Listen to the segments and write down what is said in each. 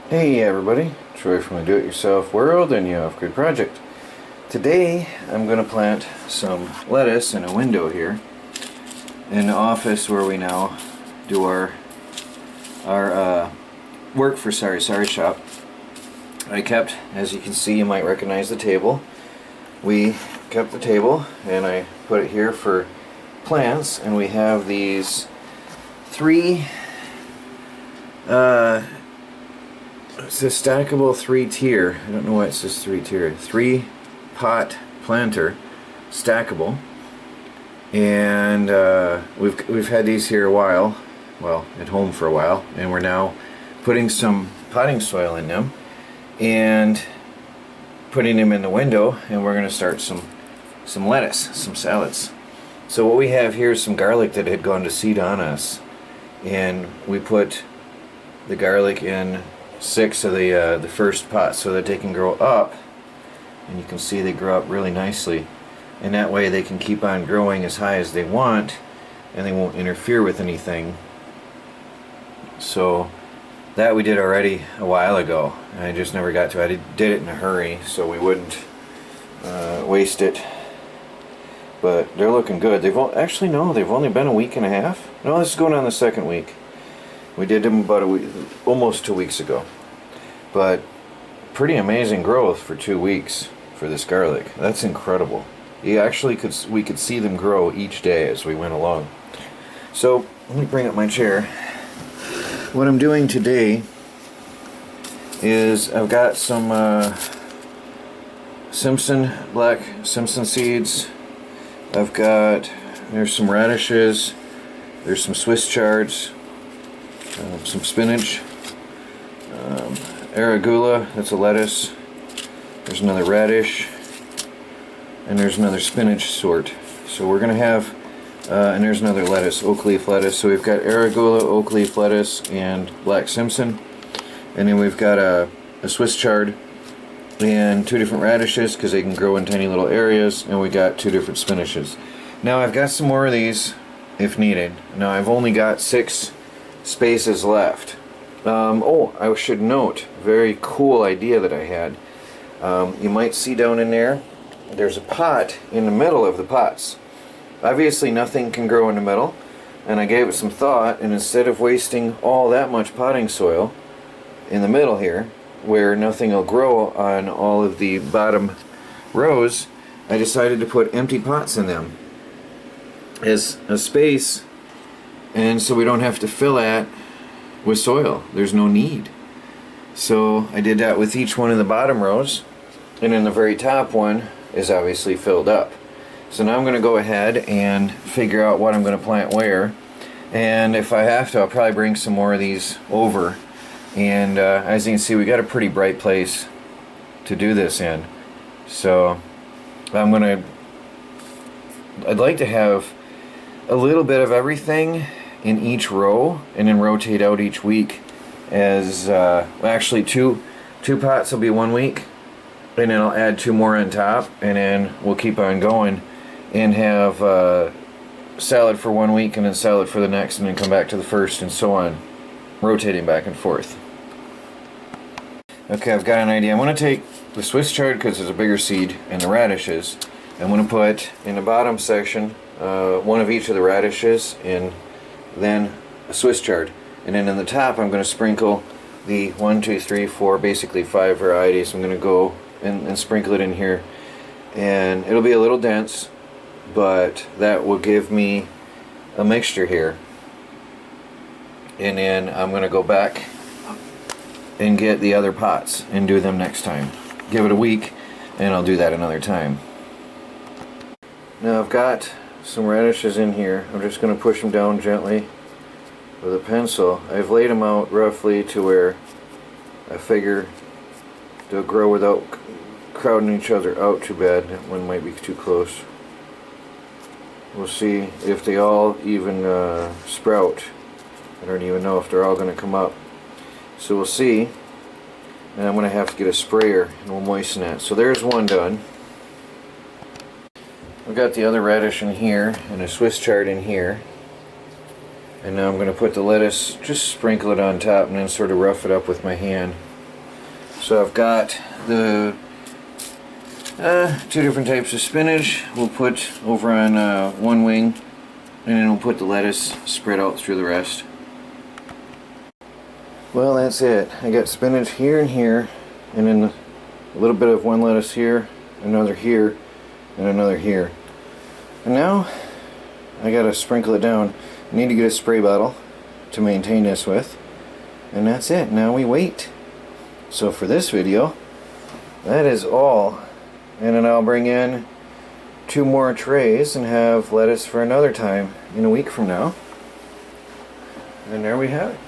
Hey everybody, Troy from the Do-It-Yourself World and You Off Grid Project. Today I'm going to plant some lettuce in a window here in the office where we now do our work for Sorry Shop. I kept, as you can see, you might recognize the table. We kept the table and I put it here for plants, and we have these three it says Stackable 3-tier. I don't know why it says 3-tier. 3-pot planter, stackable, and we've had these here a while, well, at home for a while, and we're now putting some potting soil in them and putting them in the window, and we're going to start some lettuce, some salads. So what we have here is some garlic that had gone to seed on us, and we put the garlic in 6 of the first pots so that they can grow up, and you can see they grow up really nicely, and that way they can keep on growing as high as they want and they won't interfere with anything. So that we did already a while ago, and I just never got to it. I did it in a hurry so we wouldn't waste it, but they're looking good. They've only been a week and a half. No, this is going on the second week. We did them about a week, almost 2 weeks ago. But pretty amazing growth for 2 weeks for this garlic. That's incredible. We could see them grow each day as we went along. So let me bring up my chair. What I'm doing today is I've got some black Simpson seeds. There's some radishes. There's some Swiss chards. Some spinach, arugula, that's a lettuce, there's another radish, and there's another spinach sort. So we're going to have, and there's another lettuce, oak leaf lettuce. So we've got arugula, oak leaf lettuce, and black Simpson. And then we've got a Swiss chard and 2 different radishes because they can grow in tiny little areas, and we got 2 different spinaches. Now I've got some more of these if needed. Now I've only got 6 spaces left. I should note, very cool idea that I had. You might see down in there's a pot in the middle of the pots. Obviously nothing can grow in the middle, and I gave it some thought, and instead of wasting all that much potting soil in the middle here, where nothing will grow on all of the bottom rows, I decided to put empty pots in them as a space, and so we don't have to fill that with soil. There's no need. So I did that with each one of the bottom rows, and then the very top one is obviously filled up. So now I'm going to go ahead and figure out what I'm going to plant where, and if I have to, I'll probably bring some more of these over. And as you can see, we got a pretty bright place to do this in. So I'd like to have a little bit of everything in each row, and then rotate out each week. As actually two pots will be 1 week, and then I'll add 2 more on top, and then we'll keep on going and have salad for 1 week and then salad for the next, and then come back to the first, and so on, rotating back and forth. Okay, I've got an idea. I'm going to take the Swiss chard because it's a bigger seed, and the radishes. I'm going to put in the bottom section 1 of each of the radishes, and then a Swiss chard, and then in the top I'm going to sprinkle the 1, 2, 3, 4, basically 5 varieties. I'm going to go and sprinkle it in here, and it'll be a little dense, but that will give me a mixture here. And then I'm going to go back and get the other pots and do them next time. Give it a week, and I'll do that another time. Now I've got some radishes in here. I'm just going to push them down gently with a pencil. I've laid them out roughly to where I figure they'll grow without crowding each other out too bad. That one might be too close. We'll see if they all even sprout. I don't even know if they're all going to come up. So we'll see. And I'm going to have to get a sprayer and we'll moisten that. So there's one done. I've got the other radish in here and a Swiss chard in here. And now I'm going to put the lettuce, just sprinkle it on top and then sort of rough it up with my hand. So I've got the two different types of spinach we'll put over on one wing, and then we'll put the lettuce spread out through the rest. Well, that's it. I got spinach here and here, and then a little bit of one lettuce here, another here, and another here. And now I gotta sprinkle it down. I need to get a spray bottle to maintain this with, and that's it. Now we wait. So for this video, that is all. And then I'll bring in 2 more trays and have lettuce for another time in a week from now. And there we have it.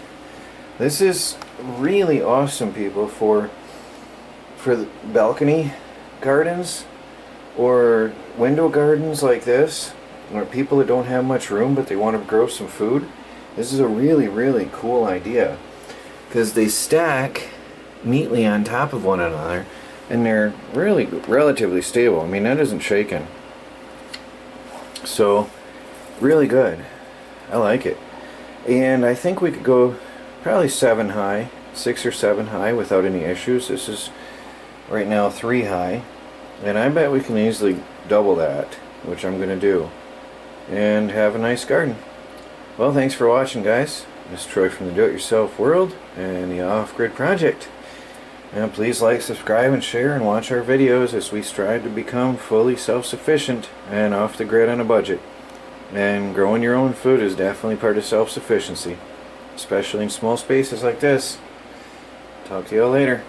This is really awesome, people, for the balcony gardens or window gardens like this, or people that don't have much room but they want to grow some food. This is a really cool idea because they stack neatly on top of one another, and they're really relatively stable. I mean, that isn't shaking. So, really good. I like it. And I think we could go probably 7 high, 6 or 7 high without any issues. This is right now 3 high. And I bet we can easily double that, which I'm going to do. And have a nice garden. Well, thanks for watching, guys. This is Troy from the Do-It-Yourself World and the Off-Grid Project. And please like, subscribe, and share, and watch our videos as we strive to become fully self-sufficient and off the grid on a budget. And growing your own food is definitely part of self-sufficiency, especially in small spaces like this. Talk to y'all later.